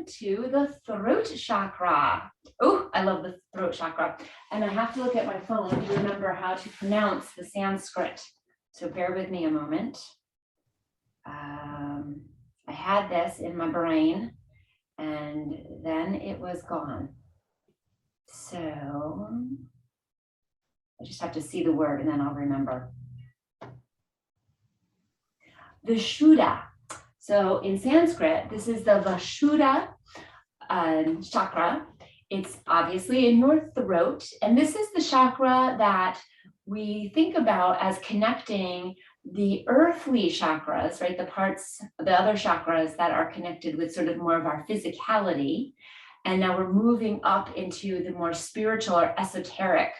to the throat chakra. Oh, I love the throat chakra. And I have to look at my phone to remember how to pronounce the Sanskrit. So bear with me a moment. I had this in my brain and then it was gone. So I just have to see the word and then I'll remember. Vishuddha. So in Sanskrit, this is the Vishuddha chakra. It's obviously in your throat, and this is the chakra that we think about as connecting the earthly chakras, right? The other chakras that are connected with sort of more of our physicality. And now we're moving up into the more spiritual or esoteric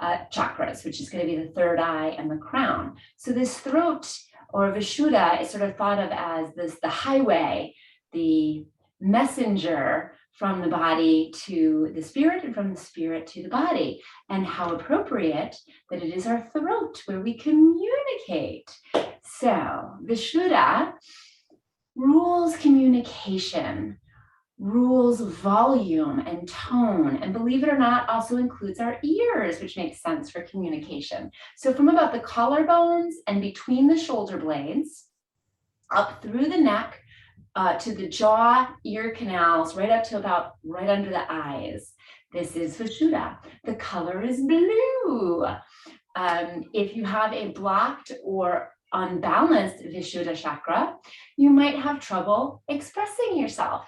chakras, which is going to be the third eye and the crown. So this throat or Vishuddha is sort of thought of as the highway, the messenger from the body to the spirit and from the spirit to the body. And how appropriate that it is our throat where we communicate. So Vishuddha rules communication, rules volume and tone, and believe it or not, also includes our ears, which makes sense for communication. So from about the collarbones and between the shoulder blades, up through the neck, to the jaw, ear canals, right up to about right under the eyes. This is Vishuddha. The color is blue. If you have a blocked or unbalanced Vishuddha chakra, you might have trouble expressing yourself.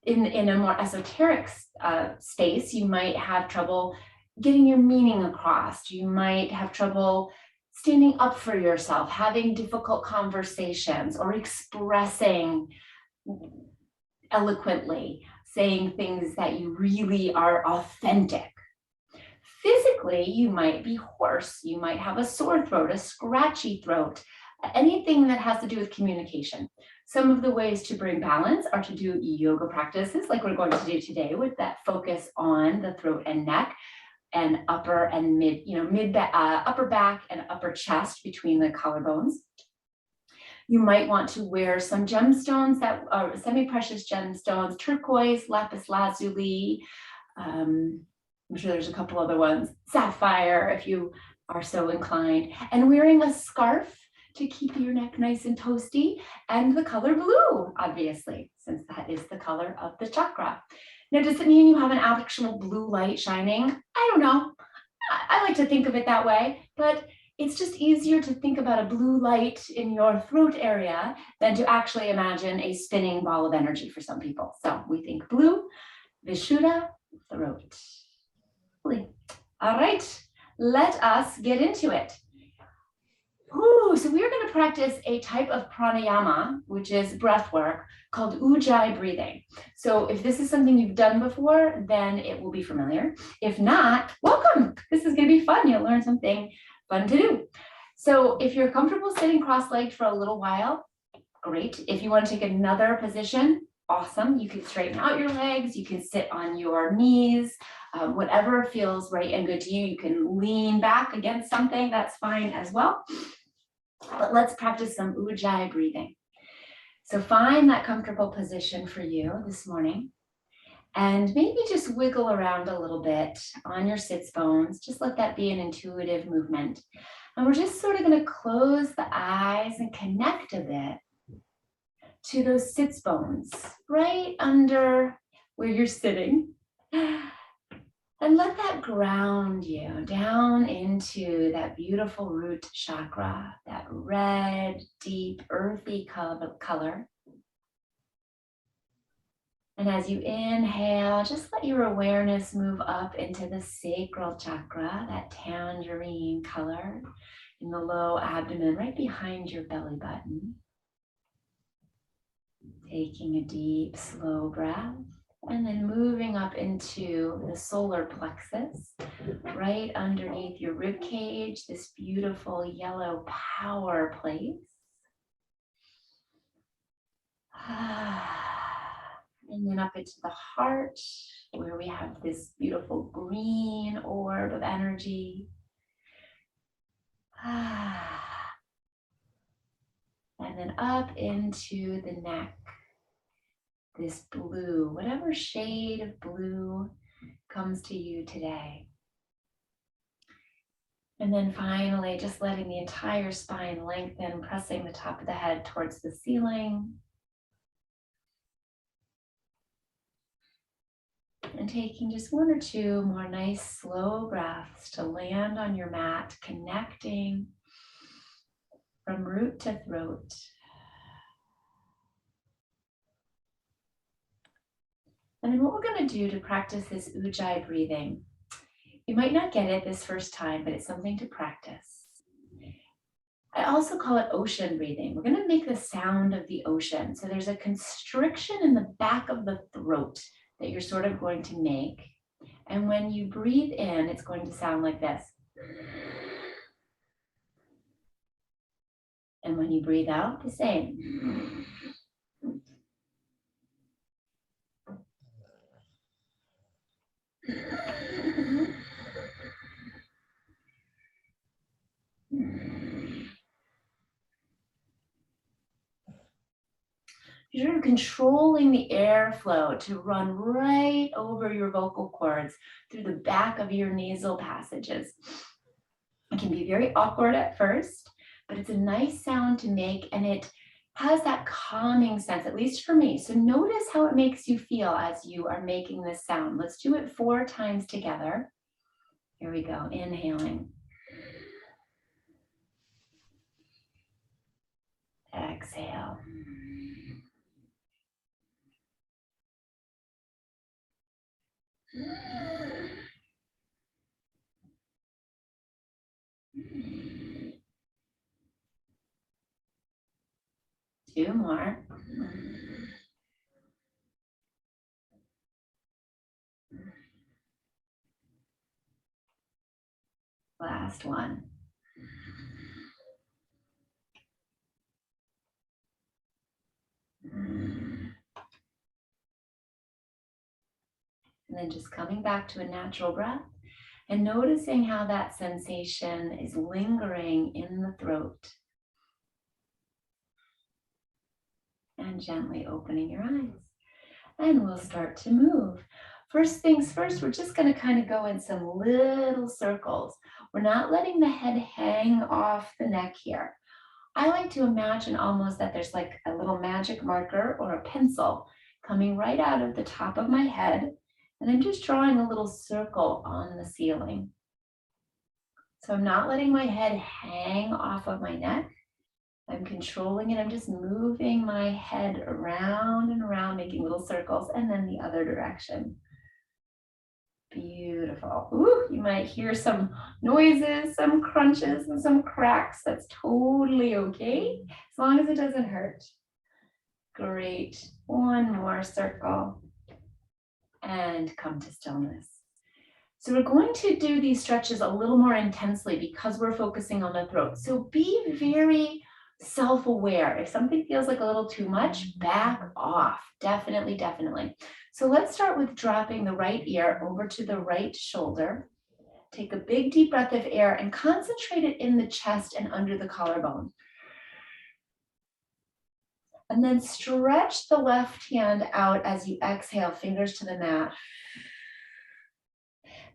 In a more esoteric space, you might have trouble getting your meaning across. You might have trouble standing up for yourself, having difficult conversations, or expressing eloquently, saying things that you really are authentic. Physically, you might be hoarse. You might have a sore throat, a scratchy throat, anything that has to do with communication. Some of the ways to bring balance are to do yoga practices like we're going to do today with that focus on the throat and neck and upper and upper back and upper chest between the collarbones. You might want to wear some gemstones that are semi-precious gemstones, turquoise, lapis lazuli. I'm sure there's a couple other ones, sapphire if you are so inclined, and wearing a scarf to keep your neck nice and toasty, and the color blue, obviously, since that is the color of the chakra. Now, does it mean you have an actual blue light shining? I don't know. I like to think of it that way, but it's just easier to think about a blue light in your throat area than to actually imagine a spinning ball of energy for some people. So we think blue, Vishuddha, throat. All right, let us get into it. So we're going to practice a type of pranayama, which is breath work, called ujjayi breathing. So if this is something you've done before, then it will be familiar. If not, welcome. This is going to be fun. You'll learn something fun to do. So if you're comfortable sitting cross-legged for a little while, great. If you want to take another position, awesome. You can straighten out your legs. You can sit on your knees. Whatever feels right and good to you. You can lean back against something. That's fine as well. But let's practice some ujjayi breathing. So find that comfortable position for you this morning. And maybe just wiggle around a little bit on your sits bones. Just let that be an intuitive movement. And we're just sort of going to close the eyes and connect a bit to those sits bones right under where you're sitting. And let that ground you down into that beautiful root chakra, that red, deep, earthy color. And as you inhale, just let your awareness move up into the sacral chakra, that tangerine color in the low abdomen, right behind your belly button. Taking a deep, slow breath. And then moving up into the solar plexus, right underneath your rib cage, this beautiful yellow power place. And then up into the heart, where we have this beautiful green orb of energy. And then up into the neck, this blue, whatever shade of blue comes to you today. And then finally, just letting the entire spine lengthen, pressing the top of the head towards the ceiling. And taking just one or two more nice slow breaths to land on your mat, connecting from root to throat. And then what we're going to do to practice this Ujjayi breathing, you might not get it this first time, but it's something to practice. I also call it ocean breathing. We're going to make the sound of the ocean. So there's a constriction in the back of the throat that you're sort of going to make. And when you breathe in, it's going to sound like this. And when you breathe out, the same. You're controlling the airflow to run right over your vocal cords through the back of your nasal passages. It can be very awkward at first, but it's a nice sound to make, and it has that calming sense, at least for me. So notice how it makes you feel as you are making this sound. Let's do it 4 times together. Here we go, inhaling. Exhale. 2 more. Last one. And then just coming back to a natural breath and noticing how that sensation is lingering in the throat. And gently opening your eyes. And we'll start to move. First things first, we're just going to kind of go in some little circles. We're not letting the head hang off the neck here. I like to imagine almost that there's like a little magic marker or a pencil coming right out of the top of my head. And I'm just drawing a little circle on the ceiling. So I'm not letting my head hang off of my neck. I'm controlling it. I'm just moving my head around and around, making little circles, and then the other direction. Beautiful. Ooh, you might hear some noises, some crunches, and some cracks. That's totally okay, as long as it doesn't hurt. Great. One more circle. And come to stillness. So we're going to do these stretches a little more intensely because we're focusing on the throat. So be very self-aware. If something feels like a little too much, back off. Definitely, definitely. So let's start with dropping the right ear over to the right shoulder. Take a big deep breath of air and concentrate it in the chest and under the collarbone. And then stretch the left hand out as you exhale, fingers to the mat.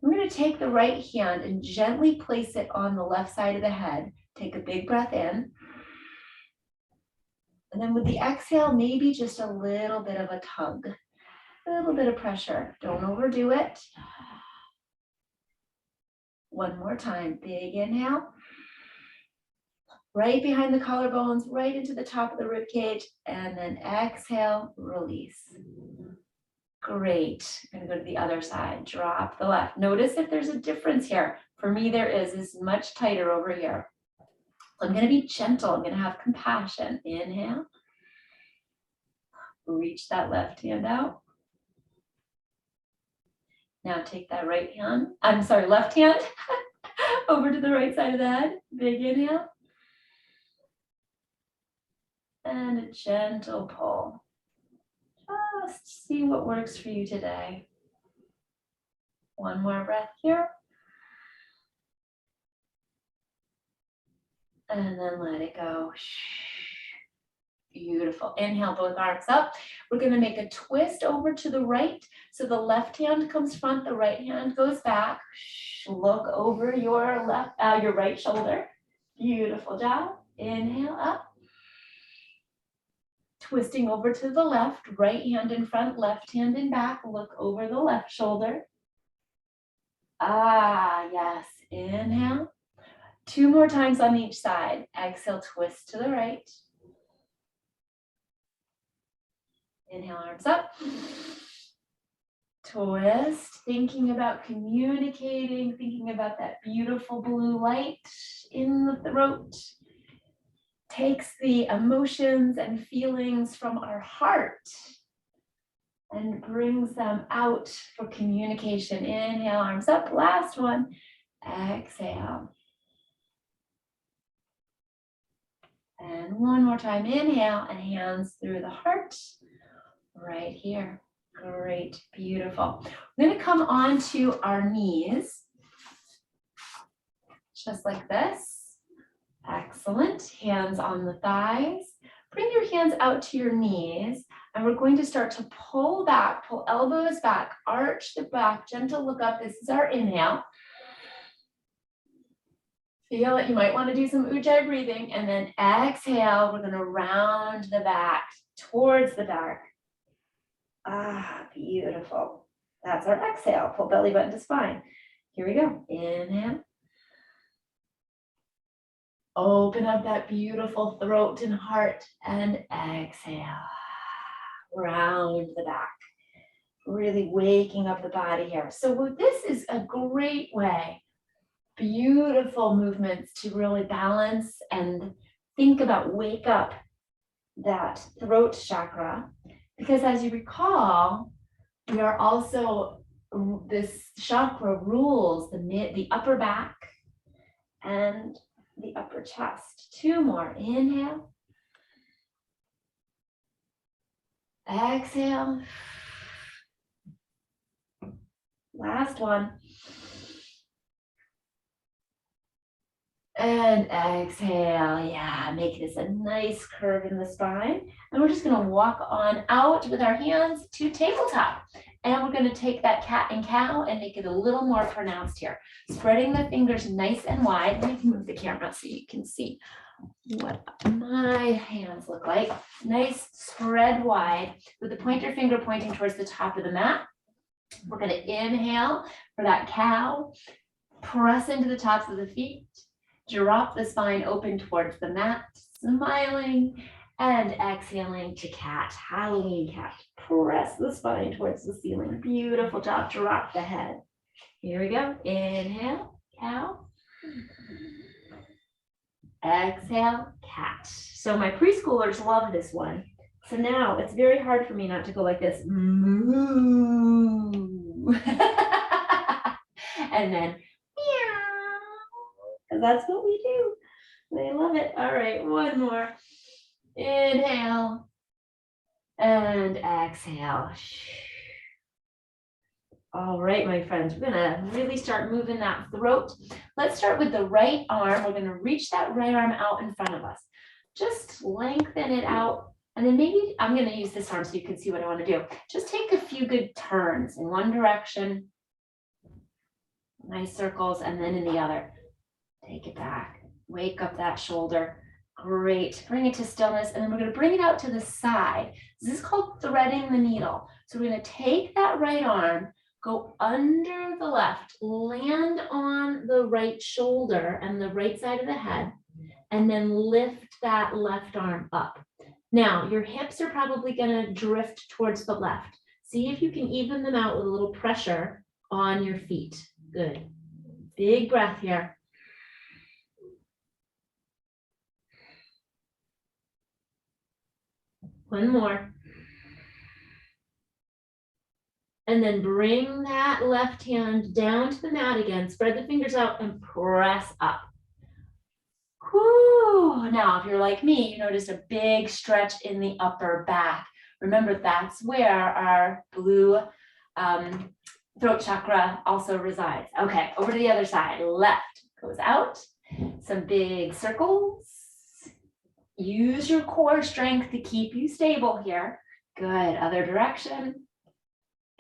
I'm going to take the right hand and gently place it on the left side of the head. Take a big breath in. And then with the exhale, maybe just a little bit of a tug, a little bit of pressure. Don't overdo it. One more time. Big inhale. Right behind the collarbones, right into the top of the rib cage. And then exhale, release. Great. I'm going to go to the other side. Drop the left. Notice if there's a difference here. For me, there is. It's much tighter over here. I'm going to be gentle. I'm going to have compassion. Inhale. Reach that left hand out. Now take that left hand over to the right side of the head. Big inhale. And a gentle pull. Just see what works for you today. One more breath here. And then let it go. Beautiful. Inhale, both arms up. We're going to make a twist over to the right. So the left hand comes front, the right hand goes back. Look over your your right shoulder. Beautiful job. Inhale up. Twisting over to the left, right hand in front, left hand in back. Look over the left shoulder. Ah, yes. Inhale. 2 more times on each side. Exhale, twist to the right. Inhale, arms up. Twist, thinking about communicating, thinking about that beautiful blue light in the throat. Takes the emotions and feelings from our heart and brings them out for communication. Inhale, arms up. Last one. Exhale. And one more time. Inhale and hands through the heart. Right here. Great. Beautiful. We're going to come onto our knees. Just like this. Excellent. Hands on the thighs. Bring your hands out to your knees. And we're going to start to pull back, pull elbows back, arch the back, gentle look up. This is our inhale. Feel it. You might want to do some ujjayi breathing. And then exhale, we're going to round the back towards the back. Ah, beautiful. That's our exhale. Pull belly button to spine. Here we go. Inhale. Open up that beautiful throat and heart and exhale. Round the back. Really waking up the body here. So this is a great way, beautiful movements to really balance and think about wake up that throat chakra. Because as you recall, we are also, this chakra rules the upper back and the upper chest. 2 more. Inhale. Exhale. Last one. And exhale. Yeah, make this a nice curve in the spine. And we're just going to walk on out with our hands to tabletop. And we're going to take that cat and cow and make it a little more pronounced here. Spreading the fingers nice and wide. Let me move the camera so you can see what my hands look like. Nice spread wide with the pointer finger pointing towards the top of the mat. We're going to inhale for that cow. Press into the tops of the feet. Drop the spine open towards the mat. Smiling. And exhaling to cat, Halloween cat. Press the spine towards the ceiling. Beautiful job. Drop the head. Here we go. Inhale, cow. Exhale, cat. So my preschoolers love this one. So now it's very hard for me not to go like this. Moo. And then meow. Because that's what we do. They love it. All right, one more. Inhale and exhale. All right, my friends, we're gonna really start moving that throat. Let's start with the right arm. We're gonna reach that right arm out in front of us. Just lengthen it out. And then maybe I'm gonna use this arm so you can see what I wanna do. Just take a few good turns in one direction. Nice circles, and then in the other. Take it back. Wake up that shoulder. Great. Bring it to stillness. And then we're going to bring it out to the side. This is called threading the needle. So we're going to take that right arm, go under the left, land on the right shoulder and the right side of the head, and then lift that left arm up. Now, your hips are probably going to drift towards the left. See if you can even them out with a little pressure on your feet. Good. Big breath here. One more. And then bring that left hand down to the mat again. Spread the fingers out and press up. Whew. Now, if you're like me, you notice a big stretch in the upper back. Remember, that's where our blue throat chakra also resides. Okay, over to the other side. Left goes out. Some big circles. Use your core strength to keep you stable here. Good. Other direction.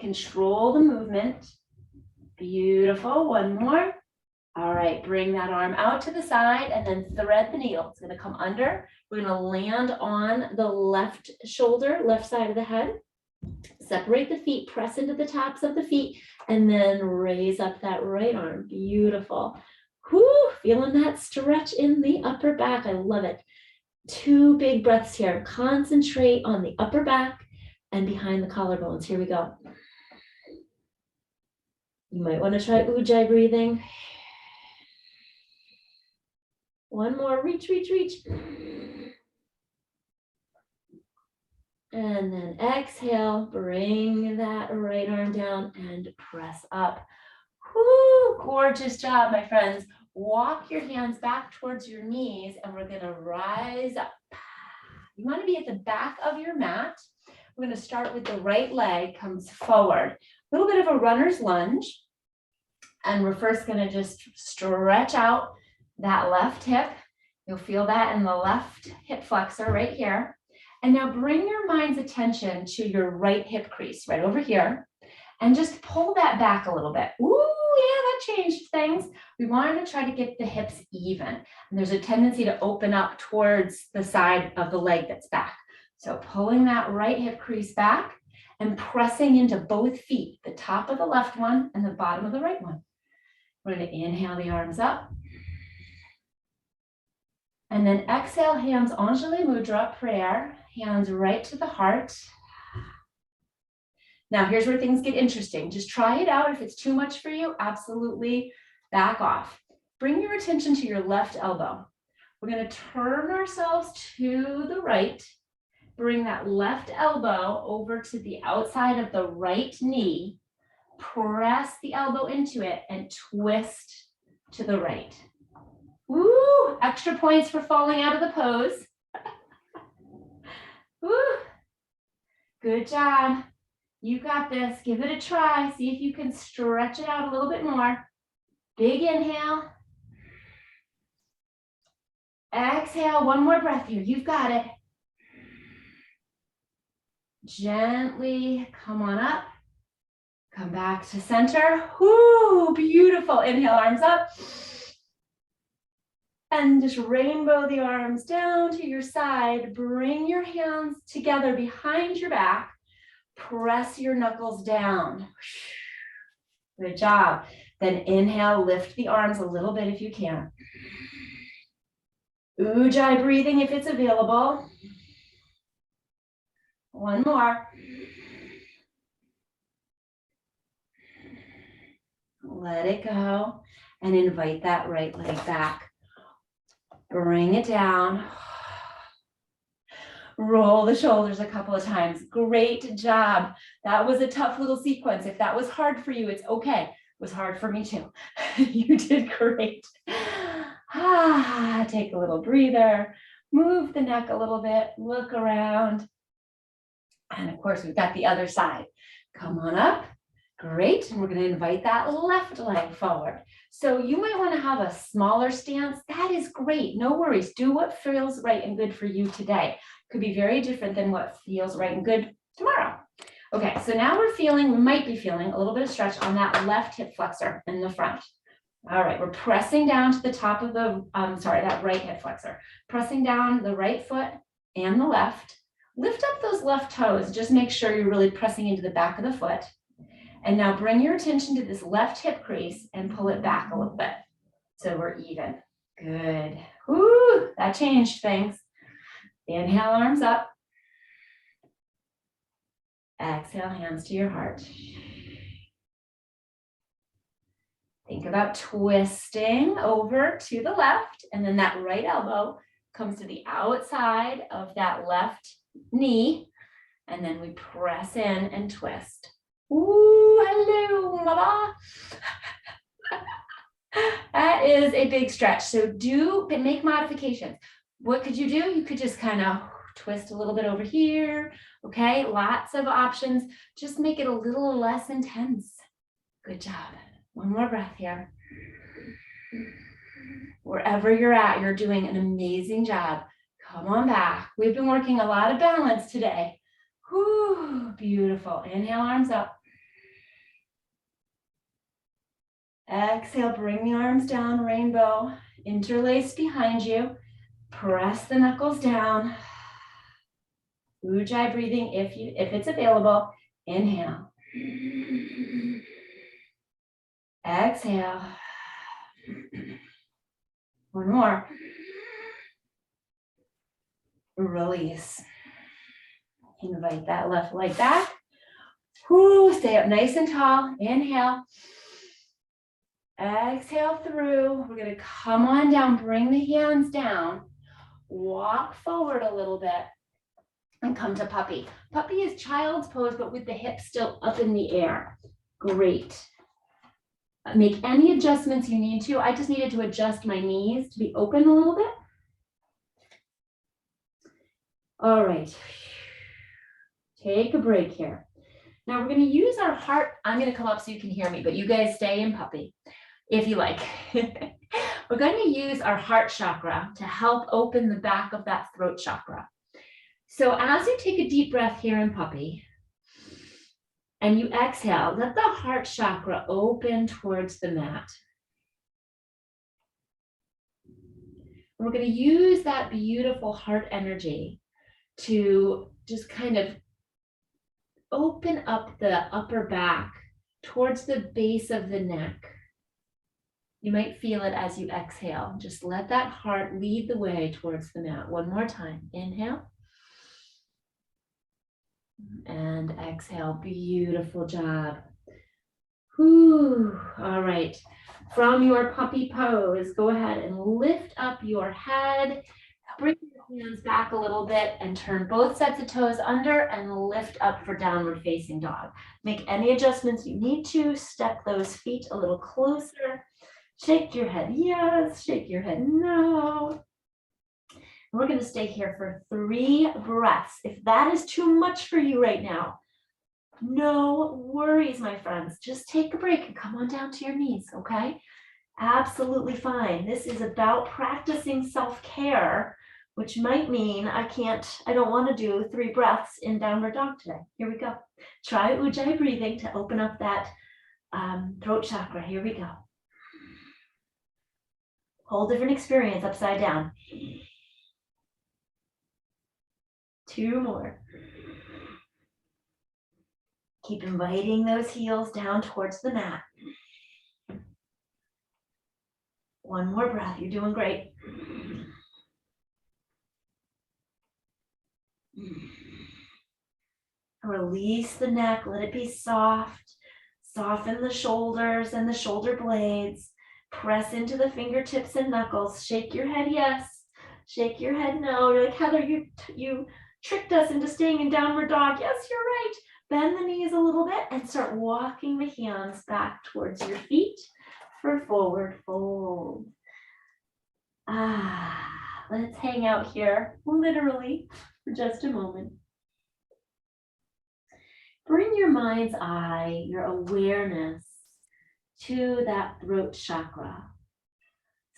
Control the movement. Beautiful. One more. All right, bring that arm out to the side and then thread the needle. It's going to come under. We're going to land on the left shoulder, left side of the head. Separate the feet, press into the tops of the feet, and then raise up that right arm. Beautiful. Whoo, feeling that stretch in the upper back. I love it. 2 big breaths here. Concentrate on the upper back and behind the collarbones. Here we go. You might want to try Ujjayi breathing. One more, reach, reach, reach. And then exhale, bring that right arm down and press up. Whoo, gorgeous job, my friends. Walk your hands back towards your knees and we're gonna rise up. You wanna be at the back of your mat. We're gonna start with the right leg comes forward. A little bit of a runner's lunge. And we're first gonna just stretch out that left hip. You'll feel that in the left hip flexor right here. And now bring your mind's attention to your right hip crease right over here and just pull that back a little bit. Ooh, yeah, that changed things. We wanted to try to get the hips even. And there's a tendency to open up towards the side of the leg that's back. So pulling that right hip crease back and pressing into both feet, the top of the left one and the bottom of the right one. We're going to inhale the arms up. And then exhale, hands Anjali Mudra, prayer, hands right to the heart. Now here's where things get interesting. Just try it out. If it's too much for you, absolutely back off. Bring your attention to your left elbow. We're going to turn ourselves to the right. Bring that left elbow over to the outside of the right knee. Press the elbow into it and twist to the right. Woo! Extra points for falling out of the pose. Woo! Good job. You got this. Give it a try. See if you can stretch it out a little bit more. Big inhale. Exhale. One more breath here. You've got it. Gently come on up. Come back to center. Whoo, beautiful. Inhale, arms up. And just rainbow the arms down to your side. Bring your hands together behind your back. Press your knuckles down. Good job. Then inhale, lift the arms a little bit if you can. Ujjayi breathing if it's available. One more. Let it go and invite that right leg back. Bring it down. Roll the shoulders a couple of times. Great job. That was a tough little sequence. If that was hard for you, it's okay. It was hard for me too. You did great. Take a little breather. Move the neck a little bit. Look around. And of course, we've got the other side. Come on up. Great. And we're going to invite that left leg forward. So you might want to have a smaller stance. That is great. No worries. Do what feels right and good for you today. Could be very different than what feels right and good tomorrow. Okay, so now we might be feeling a little bit of stretch on that left hip flexor in the front. All right, we're pressing down to the top of the, that right hip flexor. Pressing down the right foot and the left. Lift up those left toes. Just make sure you're really pressing into the back of the foot. And now bring your attention to this left hip crease and pull it back a little bit. So we're even. Good. Woo, that changed things. Inhale, arms up. Exhale, hands to your heart. Think about twisting over to the left, and then that right elbow comes to the outside of that left knee, and then we press in and twist. Ooh, hello, mama. That is a big stretch. So make modifications. What could you do? You could just kind of twist a little bit over here. Okay, lots of options. Just make it a little less intense. Good job. One more breath here. Wherever you're at, you're doing an amazing job. Come on back. We've been working a lot of balance today. Whew, beautiful. Inhale, arms up. Exhale, bring the arms down, rainbow. Interlace behind you. Press the knuckles down. Ujjayi breathing if it's available. Inhale. Exhale. One more. Release. Invite that left leg back. Whoo, stay up nice and tall. Inhale. Exhale through. We're going to come on down. Bring the hands down. Walk forward a little bit and come to puppy. Puppy is child's pose, but with the hips still up in the air. Great. Make any adjustments you need to. I just needed to adjust my knees to be open a little bit. All right. Take a break here. Now we're going to use our heart. I'm going to come up so you can hear me, but you guys stay in puppy if you like. We're going to use our heart chakra to help open the back of that throat chakra. So as you take a deep breath here in puppy and you exhale, let the heart chakra open towards the mat. We're going to use that beautiful heart energy to just kind of open up the upper back towards the base of the neck. You might feel it as you exhale. Just let that heart lead the way towards the mat. One more time. Inhale. And exhale. Beautiful job. Whew. All right. From your puppy pose, go ahead and lift up your head. Bring your hands back a little bit and turn both sets of toes under and lift up for downward facing dog. Make any adjustments you need to. Step those feet a little closer. Shake your head yes, shake your head no. We're going to stay here for 3 breaths. If that is too much for you right now, no worries, my friends. Just take a break and come on down to your knees, okay? Absolutely fine. This is about practicing self-care, which might mean I don't want to do 3 breaths in downward dog today. Here we go. Try Ujjayi breathing to open up that throat chakra. Here we go. Whole different experience upside down. 2 more. Keep inviting those heels down towards the mat. 1 more breath. You're doing great. Release the neck. Let it be soft. Soften the shoulders and the shoulder blades. Press into the fingertips and knuckles. Shake your head yes. Shake your head no. You're like, Heather, you tricked us into staying in downward dog. Yes, you're right. Bend the knees a little bit and start walking the hands back towards your feet for forward fold. Let's hang out here, literally, for just a moment. Bring your mind's eye, your awareness, to that throat chakra,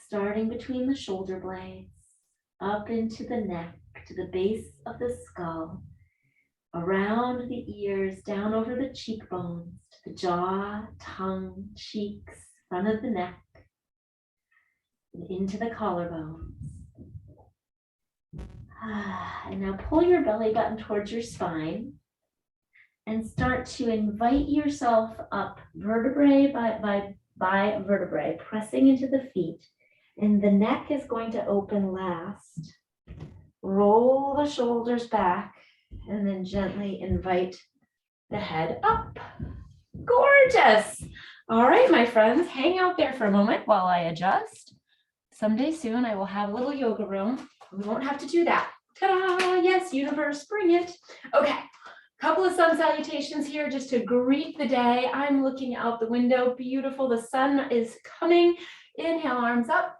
starting between the shoulder blades, up into the neck, to the base of the skull, around the ears, down over the cheekbones, to the jaw, tongue, cheeks, front of the neck, and into the collarbones. And now pull your belly button towards your spine and start to invite yourself up vertebrae by vertebrae, pressing into the feet. And the neck is going to open last. Roll the shoulders back and then gently invite the head up. Gorgeous. All right, my friends, hang out there for a moment while I adjust. Someday soon I will have a little yoga room. We won't have to do that. Ta-da! Yes, universe, bring it. Okay. Couple of sun salutations here just to greet the day. I'm looking out the window. Beautiful. The sun is coming. Inhale, arms up.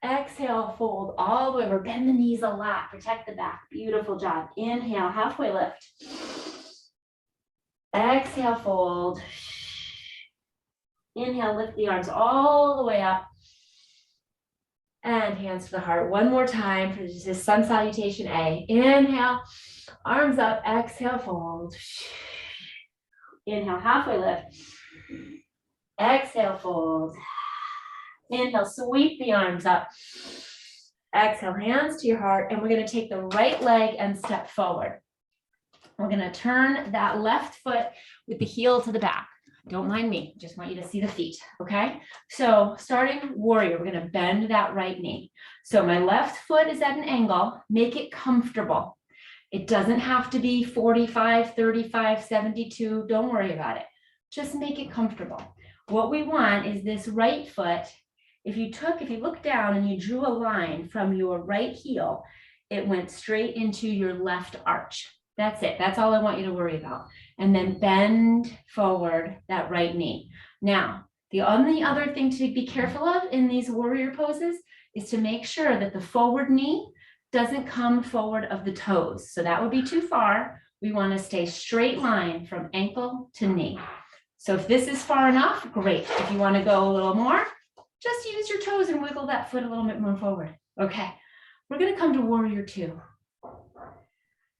Exhale, fold all the way over. Bend the knees a lot. Protect the back. Beautiful job. Inhale, halfway lift. Exhale, fold. Inhale, lift the arms all the way up. And hands to the heart. One more time for this sun salutation A. Inhale, arms up, exhale, fold. Inhale, halfway lift. Exhale, fold. Inhale, sweep the arms up. Exhale, hands to your heart. And we're going to take the right leg and step forward. We're going to turn that left foot with the heel to the back. Don't mind me, just want you to see the feet, okay? So starting warrior, we're gonna bend that right knee. So my left foot is at an angle, make it comfortable. It doesn't have to be 45, 35, 72, don't worry about it. Just make it comfortable. What we want is this right foot, if you look down and you drew a line from your right heel, it went straight into your left arch. That's it. That's all I want you to worry about. And then bend forward that right knee. Now, the only other thing to be careful of in these warrior poses is to make sure that the forward knee doesn't come forward of the toes. So that would be too far. We want to stay straight line from ankle to knee. So if this is far enough, great. If you want to go a little more, just use your toes and wiggle that foot a little bit more forward. Okay, we're going to come to warrior two.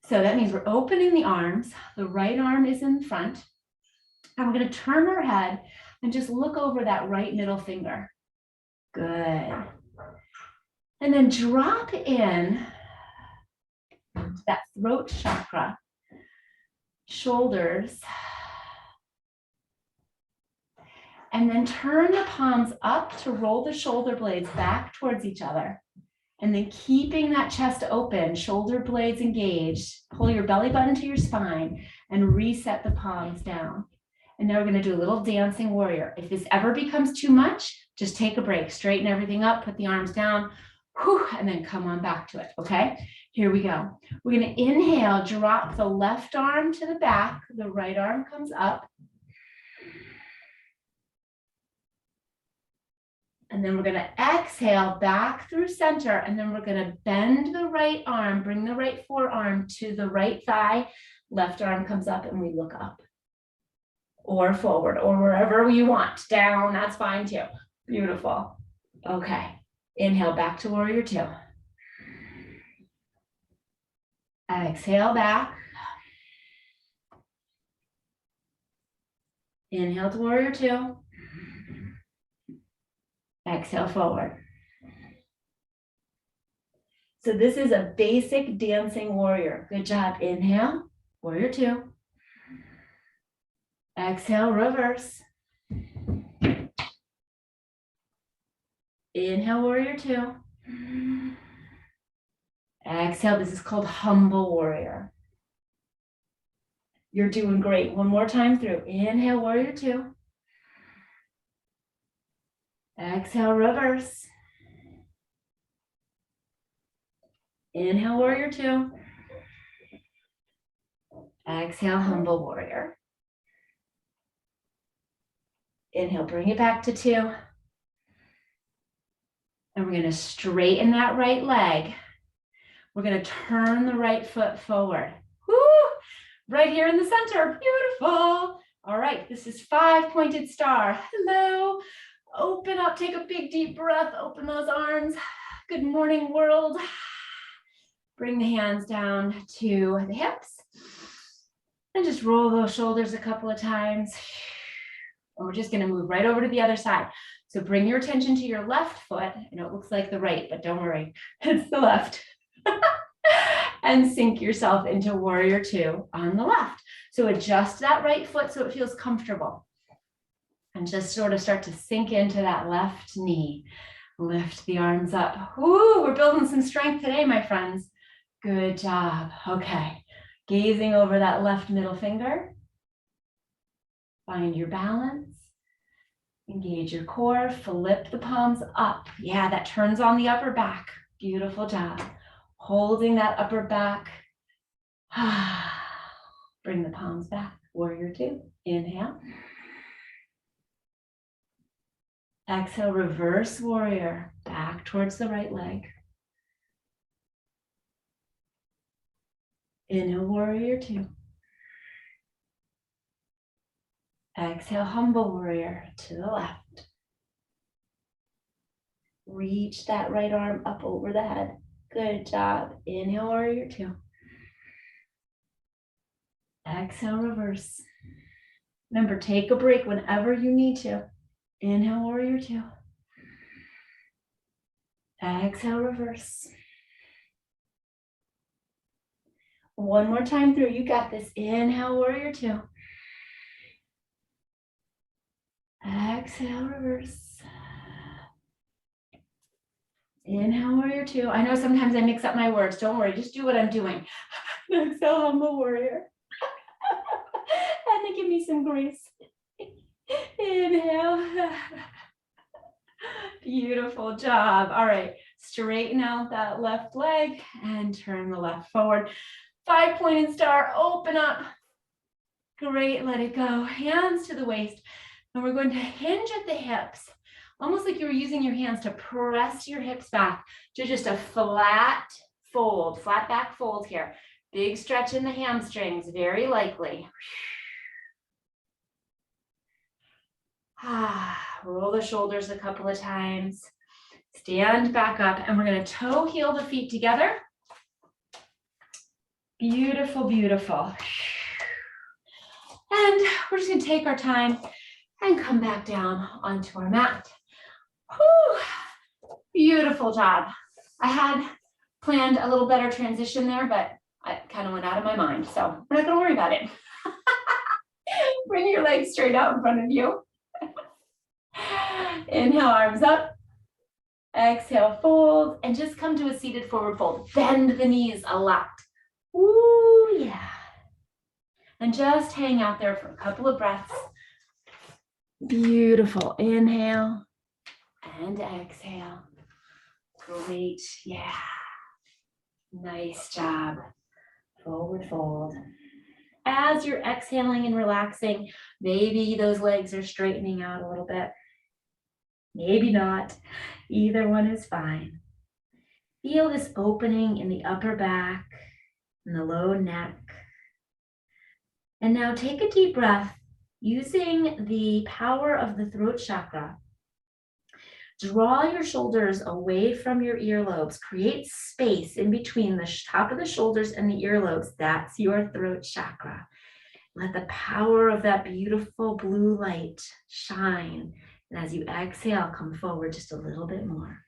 So that means we're opening the arms. The right arm is in front. And we're going to turn our head and just look over that right middle finger. Good. And then drop in that throat chakra, shoulders. And then turn the palms up to roll the shoulder blades back towards each other. And then keeping that chest open, shoulder blades engaged, pull your belly button to your spine and reset the palms down. And now we're going to do a little dancing warrior. If this ever becomes too much, just take a break, straighten everything up, put the arms down, whew, and then come on back to it, okay? Here we go. We're going to inhale, drop the left arm to the back, the right arm comes up. And then we're going to exhale back through center, and then we're going to bend the right arm, bring the right forearm to the right thigh, left arm comes up and we look up. Or forward, or wherever you want. Down, that's fine too. Beautiful. Okay, inhale back to warrior two. Exhale back. Inhale to warrior two. Exhale forward. So this is a basic dancing warrior. Good job. Inhale, warrior two. Exhale, reverse. Inhale, warrior two. Exhale, this is called humble warrior. You're doing great. One more time through. Inhale, warrior two. Exhale, reverse. Inhale, warrior two. Exhale, humble warrior. Inhale, bring it back to two. And we're going to straighten that right leg. We're going to turn the right foot forward. Woo! Right here in the center. Beautiful. All right, this is 5-pointed star. Hello. Open up, take a big deep breath, open those arms. Good morning, world. Bring the hands down to the hips. And just roll those shoulders a couple of times. And we're just going to move right over to the other side. So bring your attention to your left foot. I know it looks like the right, but don't worry, it's the left. And sink yourself into warrior two on the left. So adjust that right foot so it feels comfortable. And just sort of start to sink into that left knee. Lift the arms up. Ooh, we're building some strength today, my friends. Good job. Okay. Gazing over that left middle finger. Find your balance. Engage your core. Flip the palms up. Yeah, that turns on the upper back. Beautiful job. Holding that upper back. Bring the palms back. Warrior two. Inhale. Exhale, reverse warrior, back towards the right leg. Inhale, warrior two. Exhale, humble warrior to the left. Reach that right arm up over the head. Good job. Inhale, warrior two. Exhale, reverse. Remember, take a break whenever you need to. Inhale, warrior two. Exhale, reverse. One more time through. You got this. Inhale, warrior two. Exhale, reverse. Inhale, warrior two. I know sometimes I mix up my words. Don't worry, just do what I'm doing. Exhale, humble warrior. And then give me some grace. Inhale. Beautiful job. All right, straighten out that left leg and turn the left forward. 5-pointed star, open up. Great, let it go. Hands to the waist. And we're going to hinge at the hips, almost like you were using your hands to press your hips back to just a flat fold, flat back fold here. Big stretch in the hamstrings, very likely. Roll the shoulders a couple of times. Stand back up, and we're going to toe heel the feet together. Beautiful, beautiful. And we're just going to take our time and come back down onto our mat. Whew. Beautiful job. I had planned a little better transition there, but I kind of went out of my mind, so we're not going to worry about it. Bring your legs straight out in front of you. Inhale, arms up. Exhale, fold, and just come to a seated forward fold. Bend the knees a lot. Ooh, yeah. And just hang out there for a couple of breaths. Beautiful. Inhale and exhale. Great. Yeah. Nice job. Forward fold. As you're exhaling and relaxing, maybe those legs are straightening out a little bit. Maybe not. Either one is fine. Feel this opening in the upper back and the low neck. And now take a deep breath using the power of the throat chakra. Draw your shoulders away from your earlobes. Create space in between the top of the shoulders and the earlobes. That's your throat chakra. Let the power of that beautiful blue light shine. And as you exhale, come forward just a little bit more.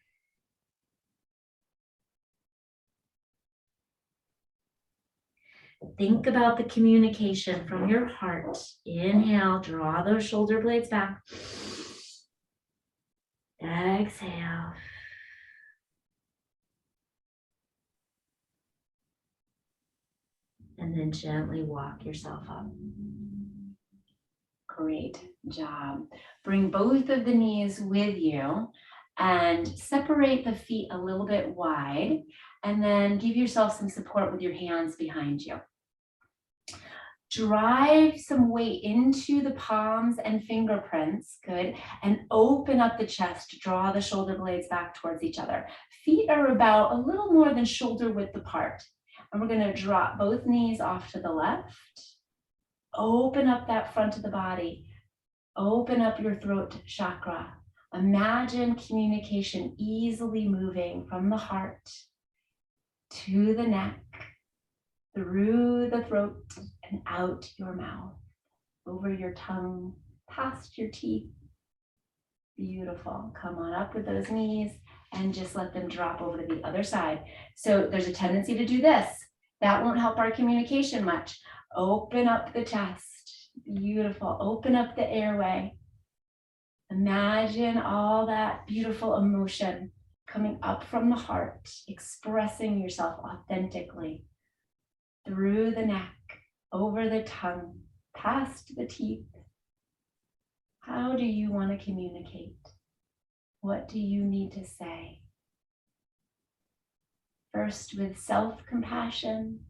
Think about the communication from your heart. Inhale, draw those shoulder blades back. Exhale. And then gently walk yourself up. Great job. Bring both of the knees with you and separate the feet a little bit wide, and then give yourself some support with your hands behind you. Drive some weight into the palms and fingerprints, good, and open up the chest, draw the shoulder blades back towards each other. Feet are about a little more than shoulder width apart. And we're gonna drop both knees off to the left. Open up that front of the body. Open up your throat chakra. Imagine communication easily moving from the heart to the neck, through the throat and out your mouth, over your tongue, past your teeth. Beautiful. Come on up with those knees and just let them drop over to the other side. So there's a tendency to do this. That won't help our communication much. Open up the chest. Beautiful. Open up the airway. Imagine all that beautiful emotion coming up from the heart, expressing yourself authentically through the neck, over the tongue, past the teeth. How do you want to communicate? What do you need to say? First, with self-compassion,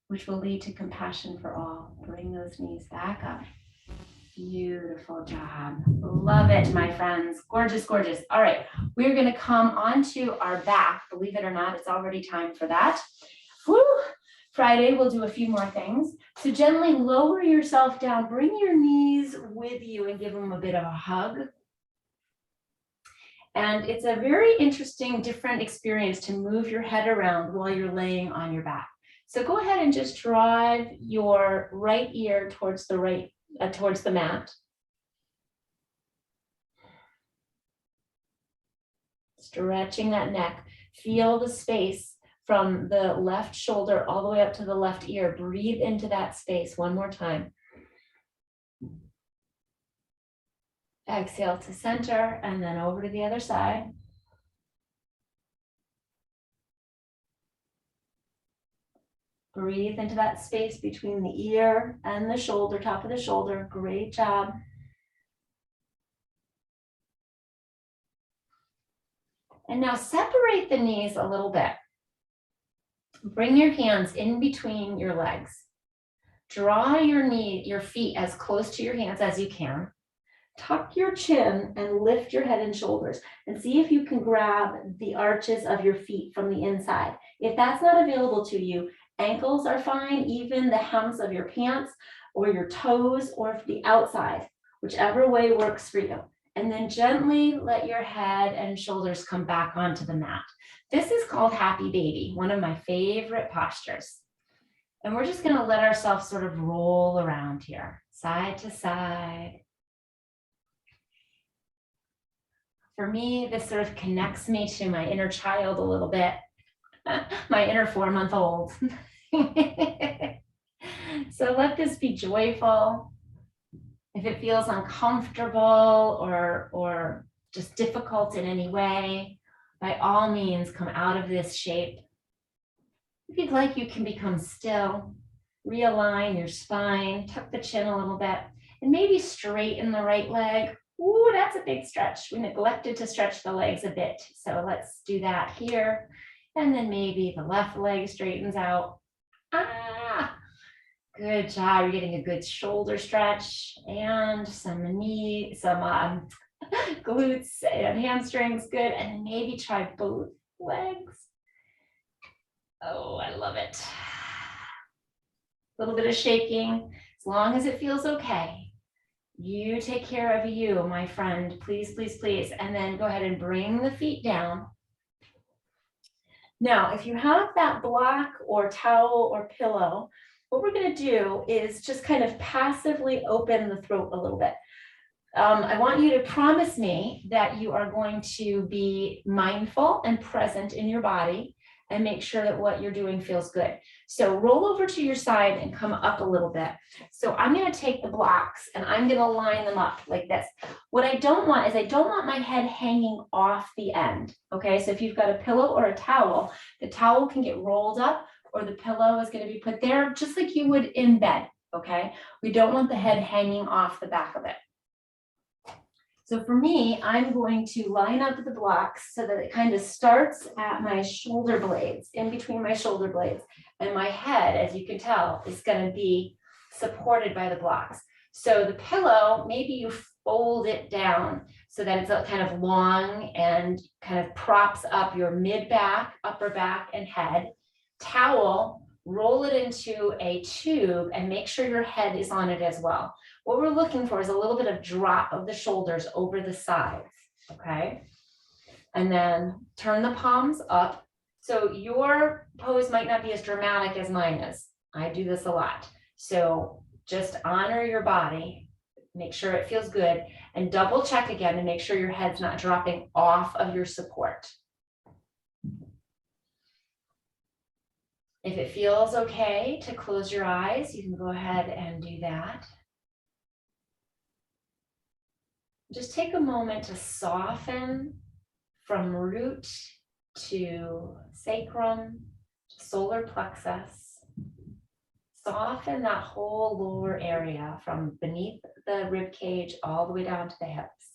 which will lead to compassion for all. Bring those knees back up. Beautiful job. Love it, my friends. Gorgeous, gorgeous. All right, we're going to come onto our back. Believe it or not, it's already time for that. Woo! Friday, we'll do a few more things. So gently lower yourself down. Bring your knees with you and give them a bit of a hug. And it's a very interesting, different experience to move your head around while you're laying on your back. So go ahead and just drive your right ear towards the mat. Stretching that neck. Feel the space from the left shoulder all the way up to the left ear. Breathe into that space one more time. Exhale to center and then over to the other side. Breathe into that space between the ear and the shoulder, top of the shoulder. Great job. And now separate the knees a little bit. Bring your hands in between your legs. Draw your feet as close to your hands as you can. Tuck your chin and lift your head and shoulders and see if you can grab the arches of your feet from the inside. If that's not available to you, ankles are fine, even the hems of your pants or your toes or the outside, whichever way works for you. And then gently let your head and shoulders come back onto the mat. This is called Happy Baby, one of my favorite postures. And we're just gonna let ourselves sort of roll around here, side to side. For me, this sort of connects me to my inner child a little bit, my inner 4-month-old. So let this be joyful. If it feels uncomfortable or just difficult in any way, by all means, come out of this shape. If you'd like, you can become still, realign your spine, tuck the chin a little bit, and maybe straighten the right leg. Ooh, that's a big stretch. We neglected to stretch the legs a bit. So let's do that here. And then maybe the left leg straightens out. Good job. You're getting a good shoulder stretch and some glutes and hamstrings. Good. And then maybe try both legs. Oh, I love it. A little bit of shaking, as long as it feels okay. You take care of you, my friend, please, please, please. And then go ahead and bring the feet down. Now, if you have that block or towel or pillow, what we're going to do is just kind of passively open the throat a little bit. I want you to promise me that you are going to be mindful and present in your body and make sure that what you're doing feels good. So roll over to your side and come up a little bit. So I'm going to take the blocks and I'm going to line them up like this. What I don't want is I don't want my head hanging off the end. Okay, so if you've got a pillow or a towel, the towel can get rolled up or the pillow is going to be put there just like you would in bed. Okay, we don't want the head hanging off the back of it. So for me, I'm going to line up the blocks so that it kind of starts at my shoulder blades, in between my shoulder blades, and my head, as you can tell, is going to be supported by the blocks. So the pillow, maybe you fold it down so that it's kind of long and kind of props up your mid-back, upper back, and head. Towel, roll it into a tube and make sure your head is on it as well. What we're looking for is a little bit of drop of the shoulders over the sides, okay? And then turn the palms up. So your pose might not be as dramatic as mine is. I do this a lot. So just honor your body, make sure it feels good, and double check again to make sure your head's not dropping off of your support. If it feels okay to close your eyes, you can go ahead and do that. Just take a moment to soften from root to sacrum, to solar plexus. Soften that whole lower area from beneath the rib cage all the way down to the hips.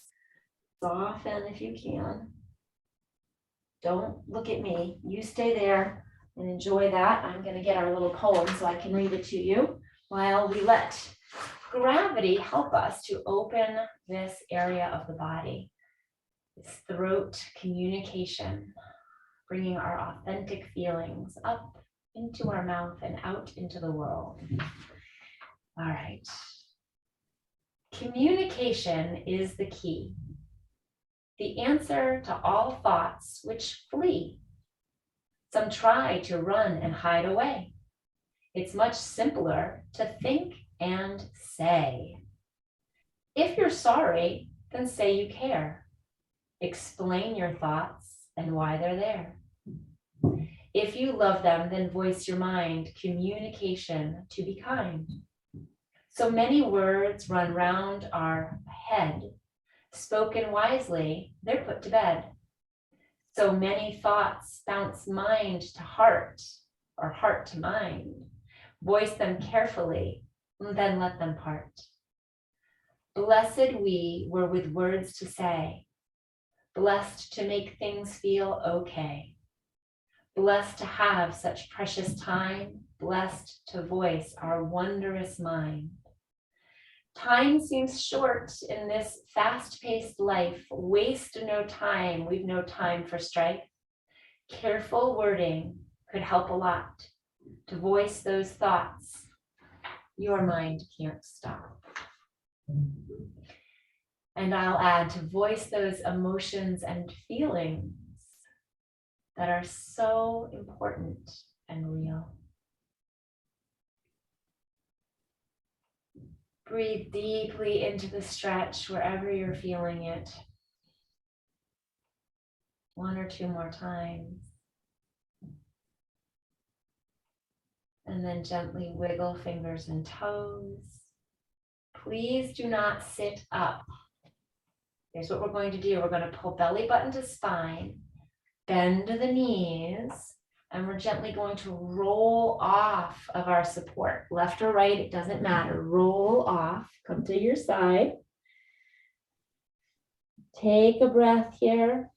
Soften if you can. Don't look at me. You stay there and enjoy that. I'm going to get our little poem so I can read it to you while we let gravity help us to open this area of the body, this throat communication, bringing our authentic feelings up into our mouth and out into the world. All right. Communication is the key. the answer to all thoughts which flee. Some try to run and hide away. It's much simpler to think and say. If you're sorry, then say you care. Explain your thoughts and why they're there. If you love them, then voice your mind, communication to be kind. So many words run round our head. Spoken wisely, they're put to bed. So many thoughts bounce mind to heart or heart to mind. Voice them carefully, then let them part. Blessed we were with words to say, blessed to make things feel okay, blessed to have such precious time, blessed to voice our wondrous mind. Time seems short in this fast-paced life. Waste no time, we've no time for strife. Careful wording could help a lot to voice those thoughts your mind can't stop. And I'll add to voice those emotions and feelings that are so important and real. Breathe deeply into the stretch wherever you're feeling it. 1 or 2 more times. And then gently wiggle fingers and toes. Please do not sit up. Here's what we're going to do. We're going to pull belly button to spine, bend the knees, and we're gently going to roll off of our support. Left or right, it doesn't matter. Roll off, come to your side. Take a breath here.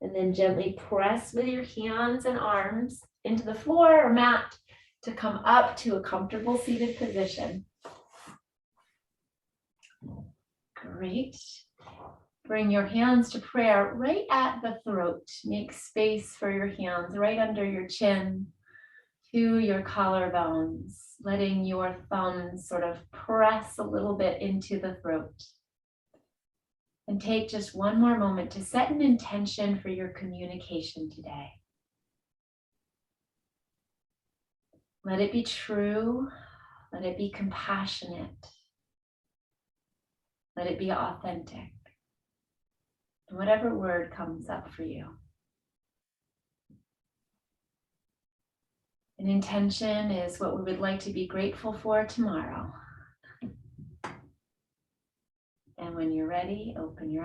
And then gently press with your hands and arms into the floor or mat to come up to a comfortable seated position. Great. Bring your hands to prayer right at the throat. Make space for your hands right under your chin to your collarbones, letting your thumbs sort of press a little bit into the throat. And take just one more moment to set an intention for your communication today. Let it be true. Let it be compassionate. Let it be authentic. Whatever word comes up for you. An intention is what we would like to be grateful for tomorrow. And when you're ready, open your eyes.